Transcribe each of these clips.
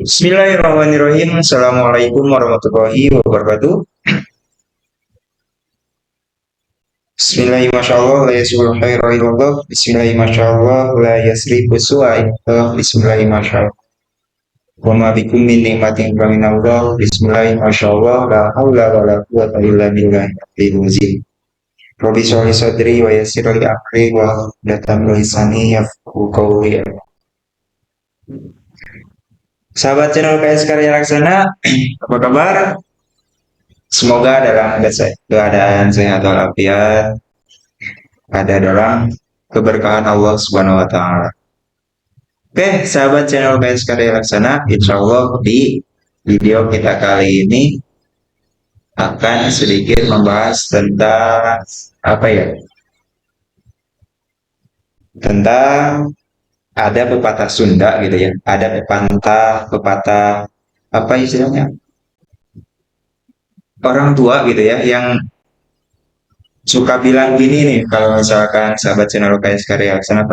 Bismillahirrahmanirrahim. Assalamualaikum warahmatullahi wabarakatuh. Bismillahirrahmanirrahim. La yasulul khairu illallah. Bismillahirrahmanirrahim. La yasrifu su'ai. Bismillahirrahmanirrahim. Wa ma bikum min ni'matin fa minallah. Bismillahirrahmanirrahim. La haula wa la quwwata illa billahi al-aliyyil azim. Rabbi shrah li sadri wa yassir li amri wa hlul lisani yafqahu qawli. Sahabat channel KS Karya Laksana, apa kabar? Semoga dalam keadaan sehat walafiat, ada dalam keberkahan Allah Subhanahu wa taala. Oke, sahabat channel KS Karya Laksana, insya Allah di video kita kali ini akan sedikit membahas tentang apa ya? Tentang ada pepatah Sunda gitu ya. Ada pepatah apa istilahnya? Orang tua gitu ya yang suka bilang gini nih, kalau misalkan sahabat channel KS Karya Laksana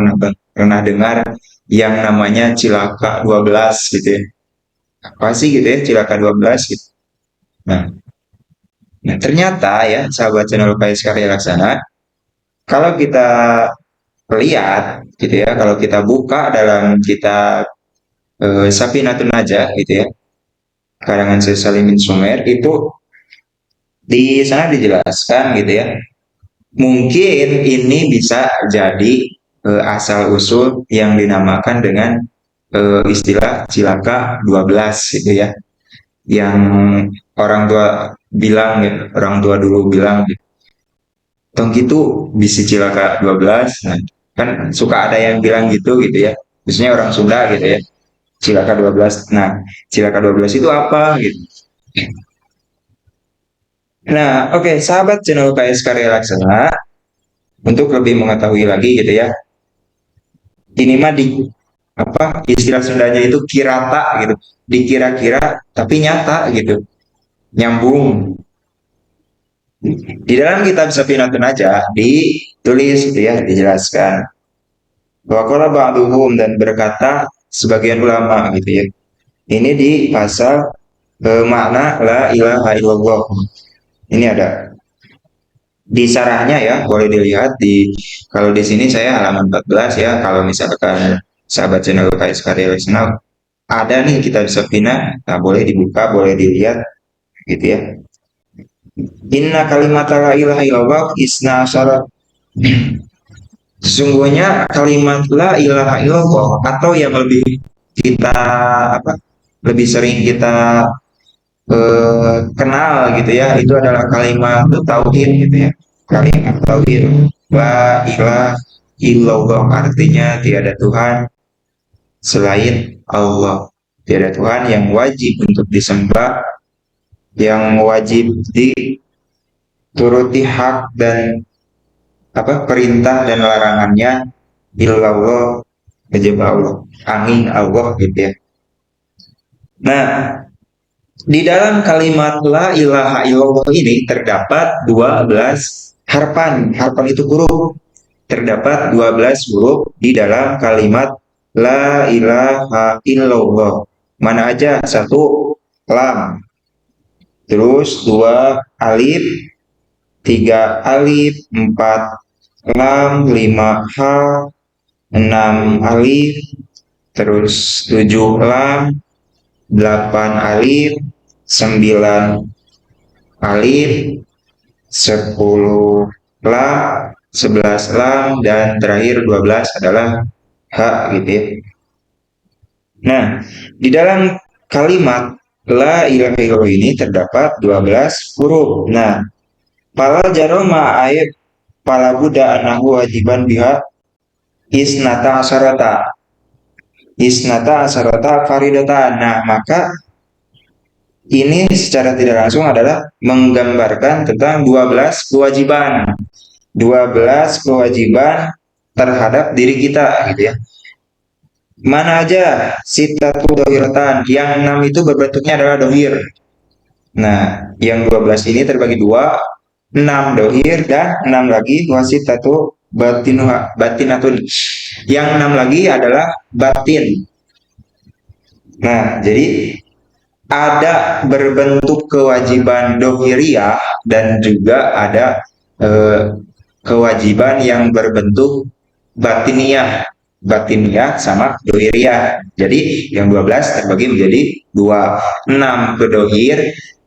pernah dengar yang namanya Cilaka 12 gitu ya. Apa sih gitu ya Cilaka 12 gitu. Nah, nah ternyata ya sahabat channel KS Karya Laksana, kalau kita lihat gitu ya, kalau kita buka dalam kitab Safinatun Najah gitu ya, karangan Syekh Salimin Sumer, itu di sana dijelaskan gitu ya. Mungkin ini bisa jadi asal usul yang dinamakan dengan istilah Cilaka 12 gitu ya. Yang orang tua bilang ya, orang tua dulu bilang gitu. Tong gitu bisi Cilaka 12. Nah, kan suka ada yang bilang gitu ya. Biasanya orang Sunda gitu ya. Cilaka 12. Nah, Cilaka 12 itu apa gitu. Nah, oke, sahabat channel KS Karya Laksana, untuk lebih mengetahui lagi gitu ya, ini mah di apa istilah Sundanya itu kirata gitu, dikira-kira tapi nyata gitu, nyambung. Di dalam kitab Safinatun Najah ditulis gitu ya, dijelaskan bahwa kalau ba'duhum, dan berkata sebagian ulama gitu ya, ini di pasal makna la ilaha illallah. Ini ada di sarahnya ya, boleh dilihat di, kalau di sini saya halaman 14 ya, kalau misalkan sahabat channel KS Karya Laksana ada nih kitab Safina, nah boleh dibuka, boleh dilihat gitu ya. Inna kalimat la ilaha illallah isna syarat. Sesungguhnya kalimat la ilaha illallah, atau yang lebih kita apa, lebih sering kita kenal gitu ya, itu adalah kalimat tauhid gitu ya. Kalimat tauhid, la ilaha illallah, artinya tiada Tuhan selain Allah. Tiada Tuhan yang wajib untuk disembah, yang wajib dituruti hak dan apa perintah dan larangannya, illallah, kejaba Allah, angin Allah gitu ya. Nah, di dalam kalimat la ilaha illallah ini terdapat 12 harfan. Harfan itu huruf. Terdapat 12 huruf di dalam kalimat la ilaha illallah. Mana aja? Satu, lam. Terus dua, alif. Tiga, alif. Empat, lam. Lima, ha. Enam, alif. Terus tujuh, lam. Delapan, alif. 9 alif, 10 lam, 11 lam, dan terakhir 12 adalah ha gitu ya. Nah, di dalam kalimat la ilaha illallah ini terdapat 12 huruf. Nah, pala jaroma ayat pala buddha anahu wajiban biha isnata asarata faridatan. Nah, maka ini secara tidak langsung adalah menggambarkan tentang 12 kewajiban. 12 kewajiban terhadap diri kita gitu ya. Mana aja sitatu dohiratan, yang 6 itu berbentuknya adalah dohir. Nah, yang 12 ini terbagi dua, 6 dohir dan 6 lagi wasitatu batinatun. Yang 6 lagi adalah batin. Nah, jadi ada berbentuk kewajiban dohiriyah dan juga ada eh, kewajiban yang berbentuk batiniah. Batiniah sama dohiriyah. Jadi yang 12 terbagi menjadi dua, 6 ke dohir,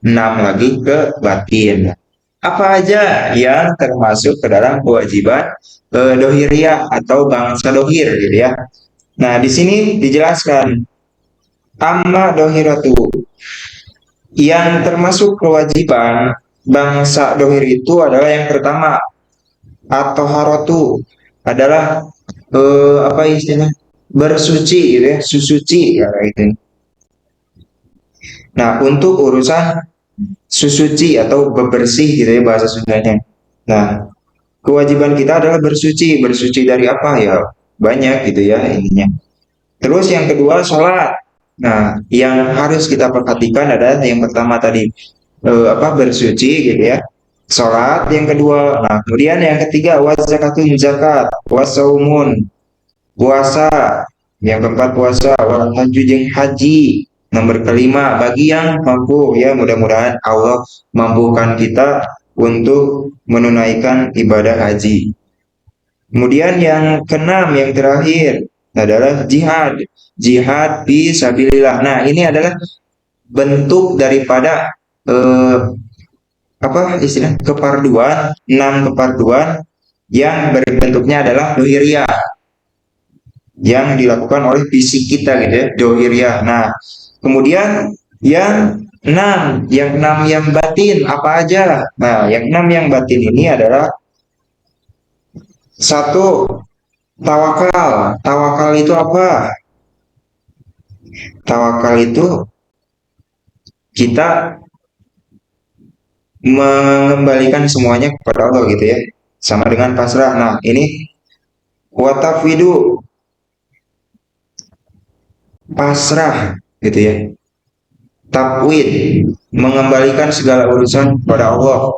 6 lagi ke batin. Apa aja yang termasuk ke dalam kewajiban dohiriyah atau bangsa dohir gitu ya. Nah, di sini dijelaskan amma dohiratu yang termasuk kewajiban bangsa dohir itu adalah yang pertama atau harotu adalah apa istilahnya bersuci gitu ya, susuci ya kayak gitu. Nah, untuk urusan susuci atau bebersih gitu ya bahasa Sundanya. Nah, kewajiban kita adalah bersuci. Bersuci dari apa ya? Banyak gitu ya ininya. Terus yang kedua sholat. Nah, yang harus kita perhatikan adalah yang pertama tadi apa bersuci gitu ya. Sholat yang kedua. Nah, kemudian yang ketiga wazakatun zakat, wasaumun puasa, yang keempat puasa, wal haju jeng haji. Nomor kelima bagi yang mampu ya mudah-mudahan Allah mampukan kita untuk menunaikan ibadah haji. Kemudian yang keenam, yang terakhir adalah jihad. Jihad fi sabilillah. Nah, ini adalah bentuk daripada eh, apa istilah keparduan, 6 keparduan yang berbentuknya adalah dohiriyah yang dilakukan oleh fisik kita gitu ya, dohiriyah. Nah, kemudian yang enam yang batin apa aja? Nah, yang enam yang batin ini adalah satu tawakal. Tawakal itu apa? Tawakal itu kita mengembalikan semuanya kepada Allah gitu ya. Sama dengan pasrah. Nah, ini watafidu pasrah gitu ya. Tafwid mengembalikan segala urusan kepada Allah.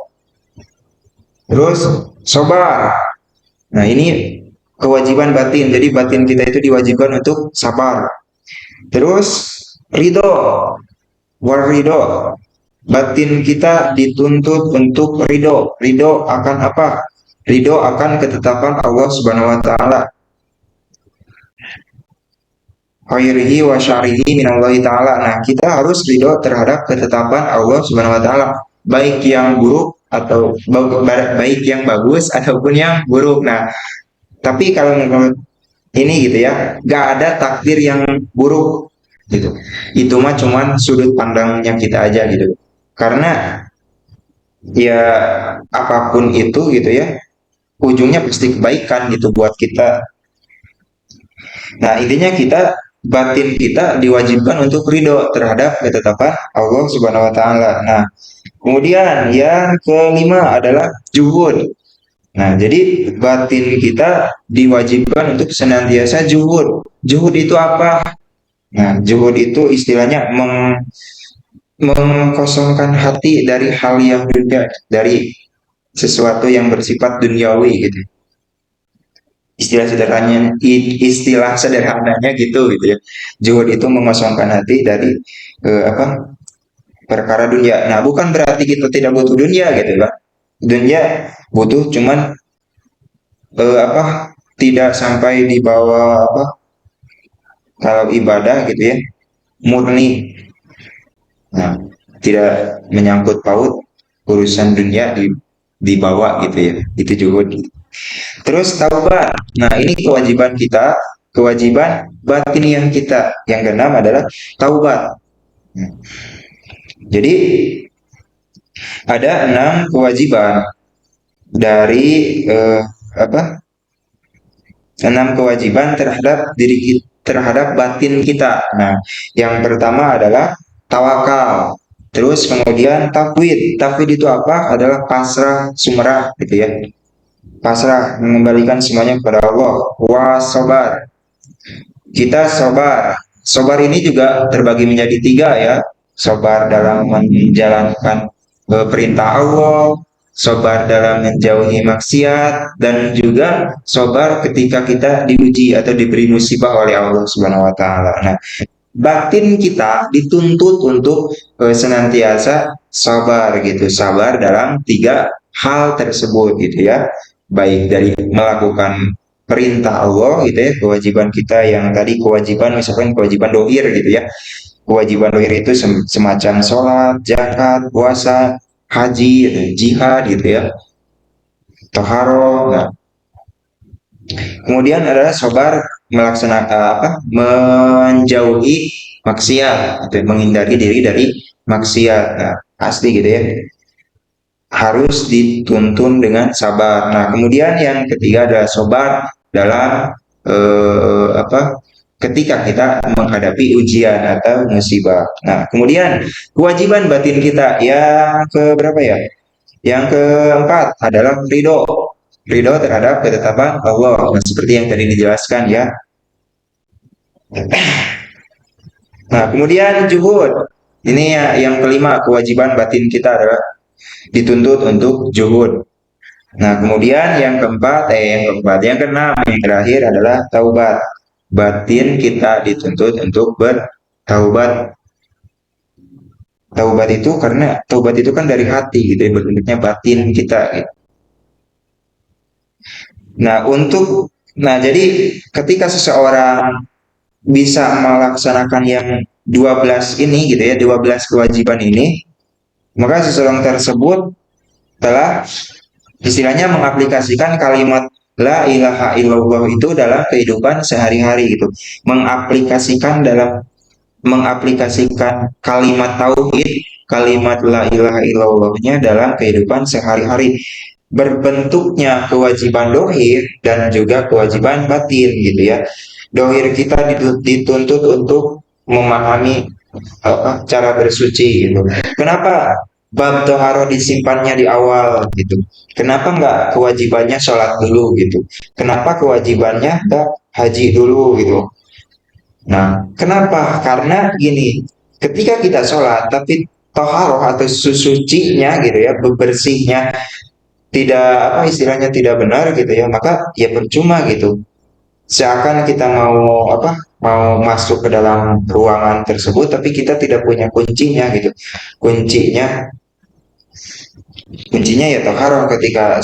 Terus sobar. Nah, ini kewajiban batin. Jadi batin kita itu diwajibkan untuk sabar. Terus ridho, warido. Batin kita dituntut untuk ridho. Ridho akan apa? Ridho akan ketetapan Allah Subhanahu wa taala. Khairihi wa syarihi minallahi taala. Nah, kita harus ridho terhadap ketetapan Allah Subhanahu wa taala, baik yang buruk atau baik yang bagus ataupun yang buruk. Nah, tapi kalau menurut ini gitu ya, gak ada takdir yang buruk gitu. Itu mah cuman sudut pandangnya kita aja gitu. Karena ya apapun itu gitu ya, ujungnya pasti kebaikan gitu buat kita. Nah, intinya kita batin kita diwajibkan untuk ridho terhadap ketetapan Allah Subhanahu wa taala. Nah, kemudian yang kelima adalah juhud. Nah, jadi batin kita diwajibkan untuk senantiasa juhud. Juhud itu apa? Nah, juhud itu istilahnya mengkosongkan hati dari hal yang dunia, dari sesuatu yang bersifat duniawi gitu. Istilah sederhananya gitu ya. Zuhud itu mengosongkan hati dari apa perkara dunia. Nah, bukan berarti kita tidak butuh dunia gitu kan. Dunia butuh cuman apa tidak sampai di bawah apa kalau ibadah gitu ya murni. Nah, tidak menyangkut paut urusan dunia dibawa gitu ya. Itu juga. Terus taubat. Nah, ini kewajiban kita, kewajiban batin yang kita. Yang keenam adalah taubat. Jadi ada 6 kewajiban dari apa? 6 kewajiban terhadap diri kita, terhadap batin kita. Nah, yang pertama adalah tawakal. Terus kemudian tafwid. Tafwid itu apa? Adalah pasrah, sumerah gitu ya. Pasrah, mengembalikan semuanya kepada Allah. Wasobar, kita sobar. Sobar ini juga terbagi menjadi 3 ya. Sobar dalam menjalankan perintah Allah, sobar dalam menjauhi maksiat, dan juga sobar ketika kita diuji atau diberi musibah oleh Allah Subhanahu wa taala. Nah, batin kita dituntut untuk senantiasa sabar gitu, sabar dalam tiga hal tersebut gitu ya, baik dari melakukan perintah Allah gitu ya, kewajiban kita yang tadi kewajiban misalkan kewajiban dohir gitu ya, kewajiban dohir itu semacam sholat, zakat, puasa, haji, gitu, jihad gitu ya, toharo. Nah, kemudian adalah sabar melaksanakan menjauhi maksiat, gitu, menghindari diri dari maksiat. Nah, pasti gitu ya. Harus dituntun dengan sabar. Nah, kemudian yang ketiga adalah sabar dalam ketika kita menghadapi ujian atau musibah. Nah, kemudian kewajiban batin kita yang ke berapa ya? Yang keempat adalah ridho. Ridho terhadap ketetapan Allah. Nah, seperti yang tadi dijelaskan ya. Nah, kemudian juhud. Ini ya, yang kelima, kewajiban batin kita adalah dituntut untuk juhud. Nah, kemudian yang keenam, yang terakhir adalah taubat. Batin kita dituntut untuk bertaubat. Taubat itu karena taubat itu kan dari hati gitu ya, bentuknya batin kita gitu. Nah, jadi ketika seseorang bisa melaksanakan yang 12 ini gitu ya, 12 kewajiban ini, maka seseorang tersebut telah istilahnya mengaplikasikan kalimat la ilaha illallah itu dalam kehidupan sehari-hari gitu. Mengaplikasikan kalimat tauhid, kalimat la ilaha illallahnya dalam kehidupan sehari-hari. Berbentuknya kewajiban dohir dan juga kewajiban batin gitu ya. Dohir kita dituntut untuk memahami cara bersuci gitu. Kenapa bab toharo disimpannya di awal gitu? Kenapa nggak kewajibannya sholat dulu gitu? Kenapa kewajibannya nggak haji dulu gitu? Nah, kenapa? Karena gini, ketika kita sholat tapi toharo atau susucinya gitu ya, bebersihnya tidak apa istilahnya tidak benar gitu ya, maka ya percuma gitu. Seakan kita mau masuk ke dalam ruangan tersebut tapi kita tidak punya kuncinya gitu. Kuncinya kuncinya ya toharo. Ketika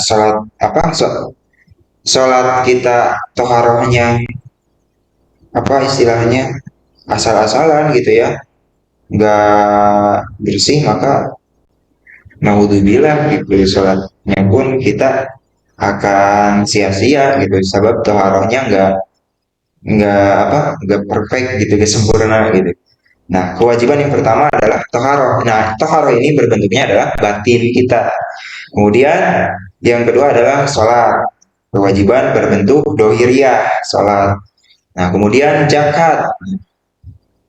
sholat kita toharohnya istilahnya asal-asalan gitu ya, nggak bersih, maka naudzubillah gitu, sholatnya pun kita akan sia-sia gitu, sebab toharohnya nggak perfect gitu, nggak sempurna gitu. Nah, kewajiban yang pertama adalah toharo. Nah, toharo ini berbentuknya adalah batin kita. Kemudian yang kedua adalah sholat. Kewajiban berbentuk dohiriyah, sholat. Nah, kemudian zakat.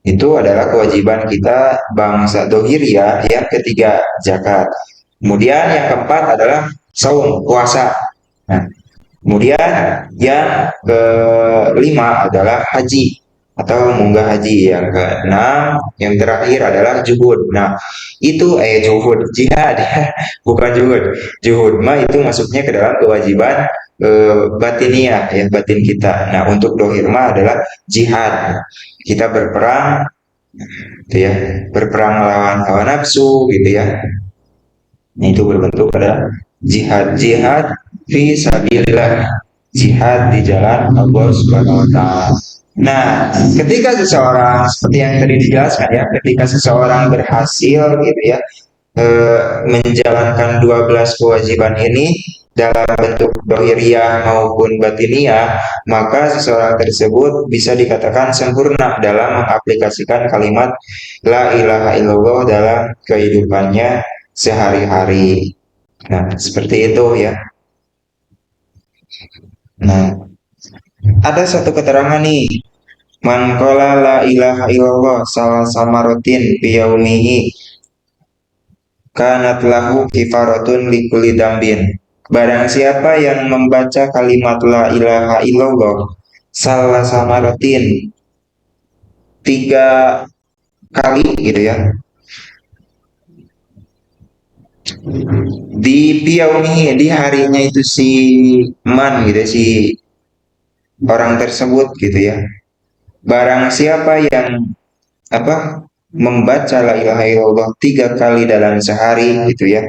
Itu adalah kewajiban kita bangsa dohiriyah. Yang ketiga, zakat. Kemudian yang keempat adalah saum, puasa. Nah, kemudian yang kelima adalah haji atau munggah haji. Yang keenam, yang terakhir adalah juhud. Nah, itu juhud jihad ya, bukan juhud. Juhud mah itu masuknya ke dalam kewajiban batiniah ya, batin kita. Nah, untuk dohir mah adalah jihad. Kita berperang gitu ya, berperang melawan hawa nafsu gitu ya. Nah, itu berbentuk pada jihad fi sabilillah, jihad di jalan Allah Subhanahu wa taala. Nah, ketika seseorang seperti yang tadi dijelaskan ya, ketika seseorang berhasil gitu ya menjalankan 12 kewajiban ini dalam bentuk dohiriyah maupun batiniah, maka seseorang tersebut bisa dikatakan sempurna dalam mengaplikasikan kalimat la ilaha illallah dalam kehidupannya sehari-hari. Nah, seperti itu ya. Nah, ada satu keterangan nih. Man qala la ilaha illallah salah samarotin biyaumihi kanat lahu kifaratun likulli dambin. Barang siapa yang membaca kalimat la ilaha illallah salah samarotin 3 kali gitu ya, di piaumihi, di harinya itu si man gitu, si orang tersebut gitu ya. Barang siapa yang apa membaca la ilaha illallah 3 kali dalam sehari gitu ya,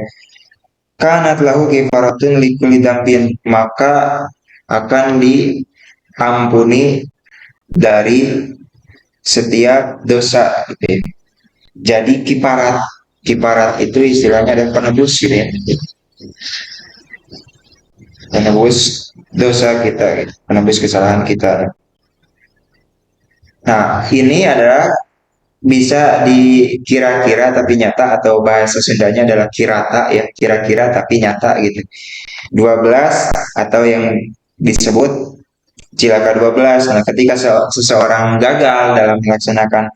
kanat lahu kifaratun likulli dzambin, maka akan diampuni dari setiap dosa gitu ya. Jadi kiparat, kiparat itu istilahnya ada penebus gitu ya, penebus dosa kita gitu, penebus kesalahan kita. Nah ini adalah bisa dikira-kira tapi nyata, atau bahasa Sundanya adalah kirata ya, kira-kira tapi nyata gitu. 12 atau yang disebut cilaka 12. Nah, ketika seseorang gagal dalam melaksanakan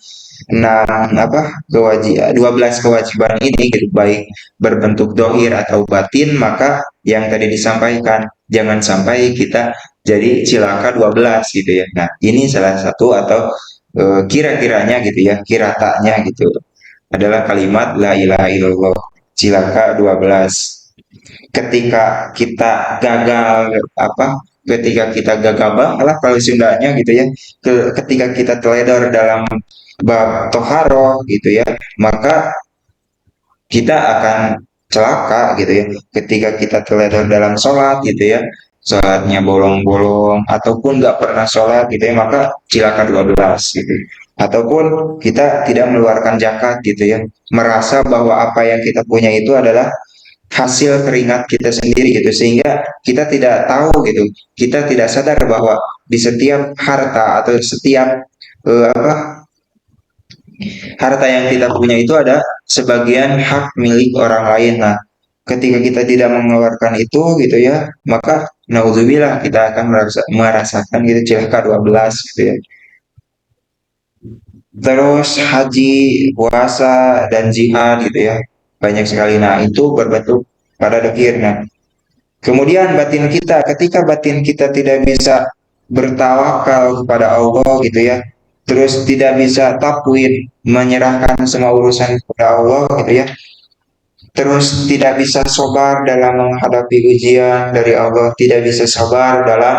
12 kewajiban ini gitu, baik berbentuk dohir atau batin, maka yang tadi disampaikan jangan sampai kita jadi cilaka 12 gitu ya. Nah, ini salah satu atau kira-kiranya gitu ya, kiratanya gitu adalah kalimat la ilaha illallah cilaka 12. Ketika kita gagal ketika kita gagabah lah kalau Sundanya gitu ya, ketika kita teledor dalam bab toharoh gitu ya, maka kita akan celaka gitu ya. Ketika kita teledor dalam sholat gitu ya, sholatnya bolong-bolong ataupun nggak pernah sholat gitu ya, maka cilaka 12 gitu. Ataupun kita tidak mengeluarkan zakat gitu ya, merasa bahwa apa yang kita punya itu adalah hasil keringat kita sendiri gitu, sehingga kita tidak tahu gitu, kita tidak sadar bahwa di setiap harta atau setiap harta yang kita punya itu ada sebagian hak milik orang lain. Nah, ketika kita tidak mengeluarkan itu gitu ya, maka naudzubillah kita akan merasakan gitu cilaka 12 gitu ya. Terus haji, puasa, dan jihad gitu ya, banyak sekali. Nah, itu berbentuk pada dokir. Nah, kemudian batin kita, ketika batin kita tidak bisa bertawakal kepada Allah gitu ya, terus tidak bisa takwid, menyerahkan semua urusan kepada Allah gitu ya, terus tidak bisa sabar dalam menghadapi ujian dari Allah, tidak bisa sabar dalam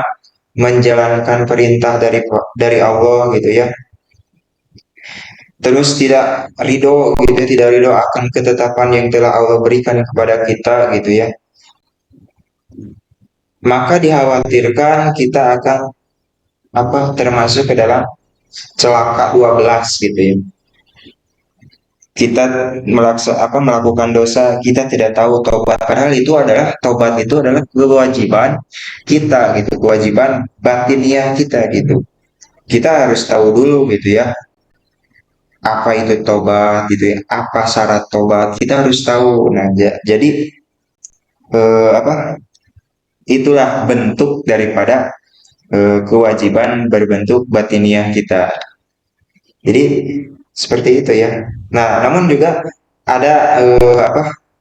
menjalankan perintah dari Allah gitu ya, terus tidak ridho gitu, tidak ridho akan ketetapan yang telah Allah berikan kepada kita gitu ya, maka dikhawatirkan kita akan termasuk ke dalam celaka 12 gitu ya. Kita melakukan dosa, kita tidak tahu tobat, padahal tobat itu adalah kewajiban kita gitu, kewajiban batiniah kita gitu. Kita harus tahu dulu gitu ya, apa itu tobat gitu ya, apa syarat tobat, kita harus tahu. Nah, jadi eh, apa itulah bentuk daripada kewajiban berbentuk batiniah kita. Jadi seperti itu ya. Nah, namun juga ada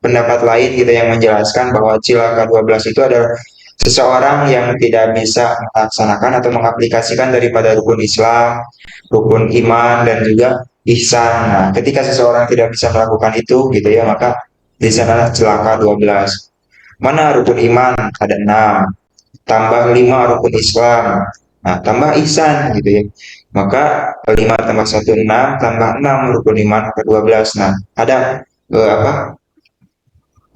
pendapat lain gitu yang menjelaskan bahwa cilaka 12 itu adalah seseorang yang tidak bisa melaksanakan atau mengaplikasikan daripada rukun Islam, rukun iman, dan juga ihsan. Nah, ketika seseorang tidak bisa melakukan itu gitu ya, maka di sana celaka 12. Mana rukun iman? Ada 6, tambah 5 rukun Islam, nah tambah ihsan gitu ya, maka 5 tambah 1 6, tambah 6 rukun iman ke 12. Nah ada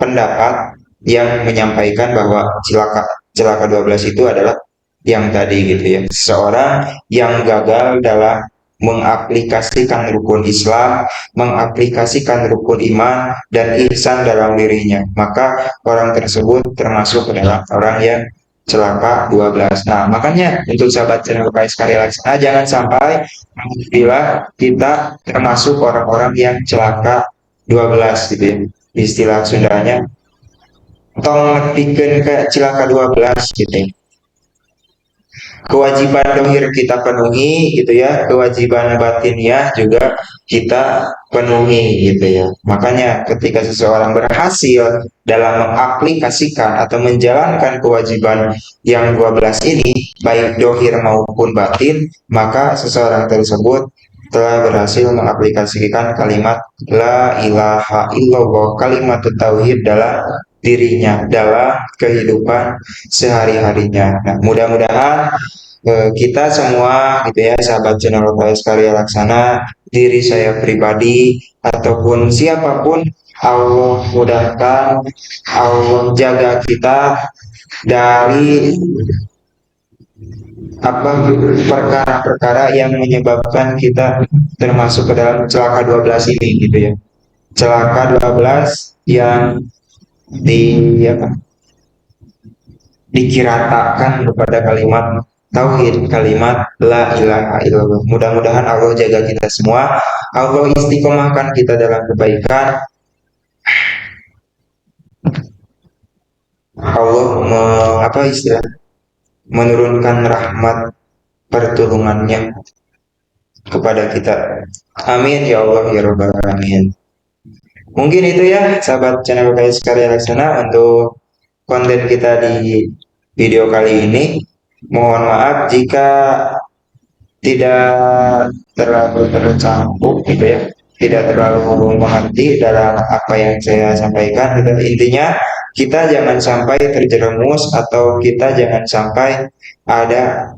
pendapat yang menyampaikan bahwa celaka celaka 12 itu adalah yang tadi gitu ya, seorang yang gagal dalam mengaplikasikan rukun Islam, mengaplikasikan rukun iman dan ihsan dalam dirinya, maka orang tersebut termasuk adalah orang yang celaka 12. Nah, makanya untuk sahabat channel KS Karya Laksana, jangan sampai bila kita termasuk orang-orang yang celaka 12 gitu ya. Istilah Sundanya tong bikin ke celaka 12 gitu ya. Kewajiban dohir kita penuhi gitu ya, kewajiban batiniah juga kita penuhi gitu ya. Makanya ketika seseorang berhasil dalam mengaplikasikan atau menjalankan kewajiban yang 12 ini, baik dohir maupun batin, maka seseorang tersebut telah berhasil mengaplikasikan kalimat la ilaha illallah, kalimat tauhid dalam dirinya, dalam kehidupan sehari-harinya. Nah, mudah-mudahan kita semua gitu ya, sahabat channel OKS Karya Laksana, diri saya pribadi ataupun siapapun, Allah mudahkan, Allah jaga kita dari apa perkara-perkara yang menyebabkan kita termasuk ke dalam celaka 12 ini gitu ya. Celaka 12 yang di apa, dikiratakan kepada kalimat tauhid, kalimat la ilaha illallah. Mudah-mudahan Allah jaga kita semua, Allah istiqomahkan kita dalam kebaikan, Allah apa istilah, menurunkan rahmat pertolongannya kepada kita. Amin ya Allah ya Rabbal alamin. Mungkin itu ya sahabat channel KS Karya Laksana untuk konten kita di video kali ini. Mohon maaf jika tidak terlalu tercampur gitu ya, tidak terlalu mengerti dalam apa yang saya sampaikan gitu. Intinya kita jangan sampai terjerumus atau kita jangan sampai ada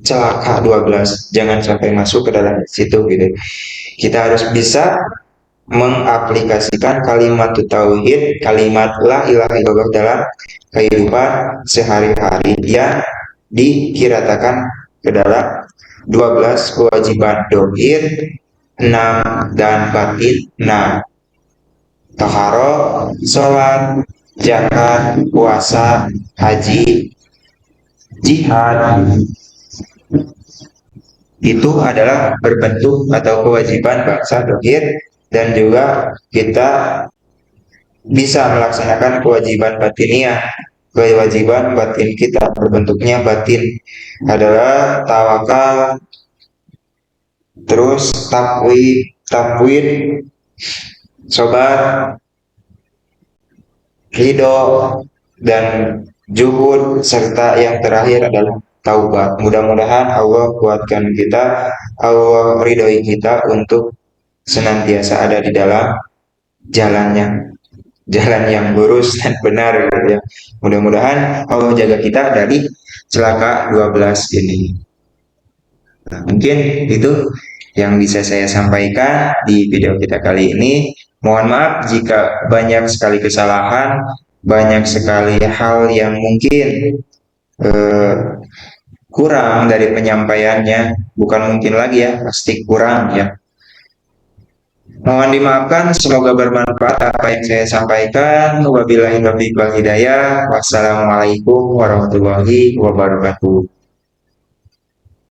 celaka 12, jangan sampai masuk ke dalam situ gitu. Kita harus bisa mengaplikasikan kalimat tauhid, kalimat la ilaha illallah dalam kehidupan sehari-hari yang dikiratakan ke dalam 12 kewajiban dohir, 6 dan batin, 6 taharo, sholat, zakat, puasa, haji, jihad, itu adalah berbentuk atau kewajiban bangsa dohir, dan juga kita bisa melaksanakan kewajiban batiniah. Kewajiban batin kita berbentuknya batin adalah tawakal, terus takwid, sobat, ridho, dan juhud, serta yang terakhir adalah taubat. Mudah-mudahan Allah kuatkan kita, Allah ridhoi kita untuk senantiasa ada di dalam jalan yang lurus dan benar gitu ya. Mudah-mudahan Allah jaga kita dari celaka 12 ini. Nah, mungkin itu yang bisa saya sampaikan di video kita kali ini. Mohon maaf jika banyak sekali kesalahan, banyak sekali hal yang mungkin kurang dari penyampaiannya. Bukan mungkin lagi ya, pasti kurang ya. Mohon dimaafkan, semoga bermanfaat apa yang saya sampaikan. Wabillahi taufiq wal hidayah. Wassalamualaikum warahmatullahi wabarakatuh.